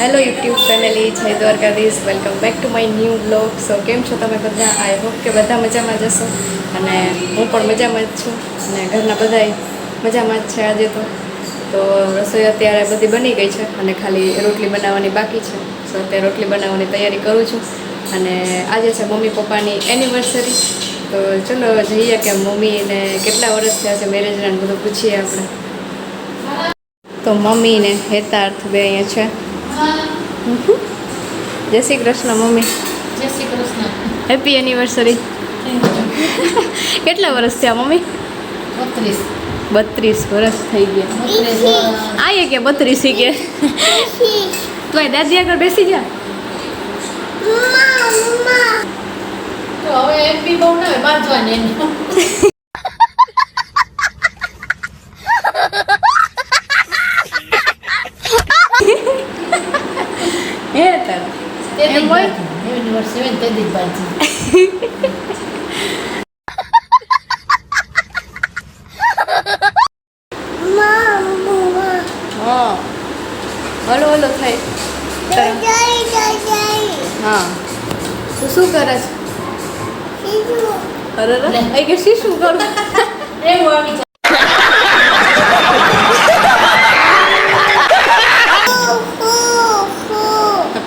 Hello YouTube family, જય Dwarkadhish. Welcome back to my new blog. So કેમ છો તમે બધા? આઈ હોપ કે બધા મજામાં જશો અને હું પણ મજામાં જ છું અને ઘરના બધાય મજામાં જ છે. આજે તો રસોઈ અત્યારે બધી બની ગઈ છે અને ખાલી રોટલી બનાવવાની બાકી છે. સો અત્યારે રોટલી બનાવવાની તૈયારી કરું છું અને આજે છે મમ્મી પપ્પાની એનિવર્સરી. તો ચલો જઈએ કે મમ્મીને કેટલા વર્ષ થયા છે મેરેજના, બધું પૂછીએ આપણે. તો મમ્મી ને હેતાર્થ બે અહીંયા છે. જય શ્રી કૃષ્ણ મમ્મી. જય શ્રી કૃષ્ણ. Happy anniversary. કેટલા વર્ષ થયા મમ્મી? 32 વર્ષ થઈ ગયા. આયે કે 32 કે તો દાદી આગળ બેસી જા. તો હવે એમ બી બહુ ના બાંધવાની હે તાર એમ હોય એનિવર્સરી હોય તે દી બાંધી. હા હલો હલો થાય. હા તું શું કરે છે? અરે અરે કે શું કરું એવું આવી જાય.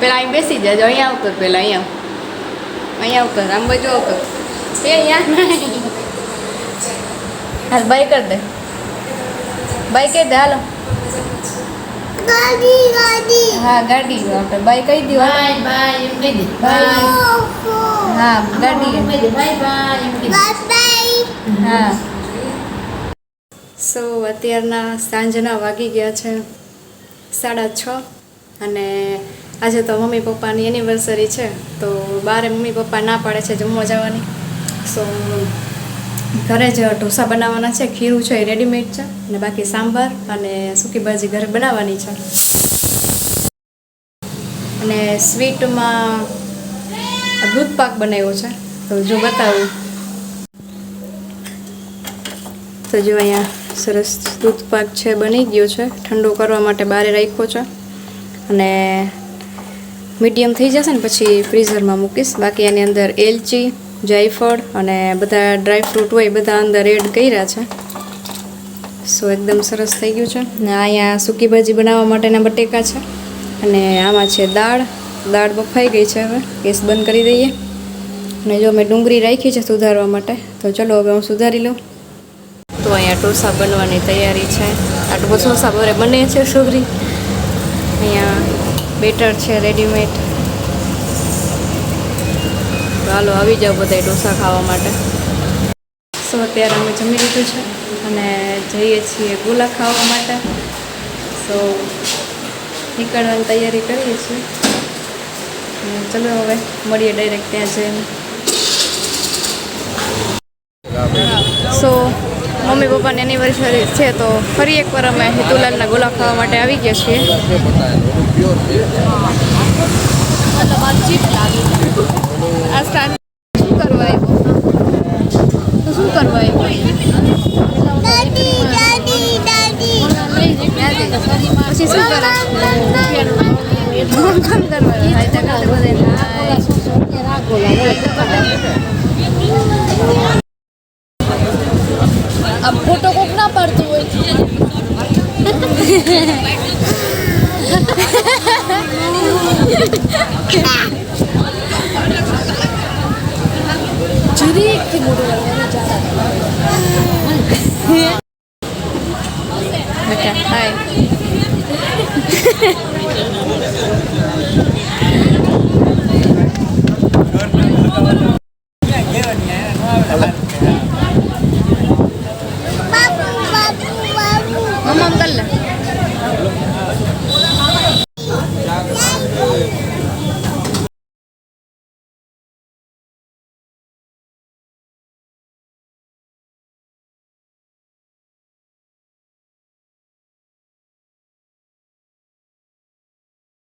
પેલા અહીં બેસી જાય. અહીંયા આવતો પેલા અહીંયા આવતો આમ બાજુ આવતો એ અહીંયા હાલ બાય કર દે. બાય કહી દે. હાલો હા ગાડી આપણે બાય કહી દો. બાય બાય એમ કહી દે. બાય. હા ગાડી કહી દે બાય બાય એમ કહી દે. હા. સો અત્યારના સાંજના વાગી ગયા છે 6:30 અને આજે તો મમ્મી પપ્પાની એનિવર્સરી છે. તો બારે મમ્મી પપ્પા ના પાડે છે જમવા જવાની. સો ઘરે જ ઢોસા બનાવવાના છે. ખીરું છે એ રેડીમેડ છે અને બાકી સાંભાર અને સૂકી ભાજી ઘરે બનાવવાની છે. અને સ્વીટમાં દૂધ પાક બનાવ્યો છે. તો જો બતાવું તો જો અહીંયા સરસ દૂધ પાક છે, બની ગયો છે. ઠંડો કરવા માટે બહાર રાખ્યો છે અને મીડિયમ થઈ જશે ને પછી ફ્રીઝરમાં મૂકીશ. બાકી એની અંદર એલચી, જાયફળ અને બધા ડ્રાયફ્રૂટ હોય બધા અંદર એડ કર્યા છે. સો એકદમ સરસ થઈ ગયું છે. ને અહીંયા સૂકી ભાજી બનાવવા માટેના બટેકા છે અને આમાં છે દાળ બફાઈ ગઈ છે. હવે ગેસ બંધ કરી દઈએ અને જો મેં ડુંગળી રાખી છે સુધારવા માટે. તો ચલો હવે હું સુધારી લઉં. તો અહીંયા ઢોસા બનવાની તૈયારી છે. આ ઢોસા બરે બને છે છોકરી. અહીંયા બેટર છે રેડીમેડ. ચાલો આવી જાઓ બધા ઢોસા ખાવા માટે. સો અત્યારે અમે જમી લીધું છે અને જઈએ છીએ ગોલા ખાવા માટે. સો નીકળવાની તૈયારી કરીએ છીએ. ચલો હવે મળીએ ડાયરેક્ટ ત્યાં જઈને. સો મમ્મી પપ્પાની એનિવર્સરી છે તો ફરી એકવાર અમે હિતુલાલના ગોલા ખાવા માટે આવી ગયા છીએ. આ સ્ટાર્ટ શું કરવા આવ્યો? તો શું કરવા આવ્યો? પછી શું કરે? આ ફોટો કોક ના પાડતું હોય. જરીકથી મોટું બેટા હાય.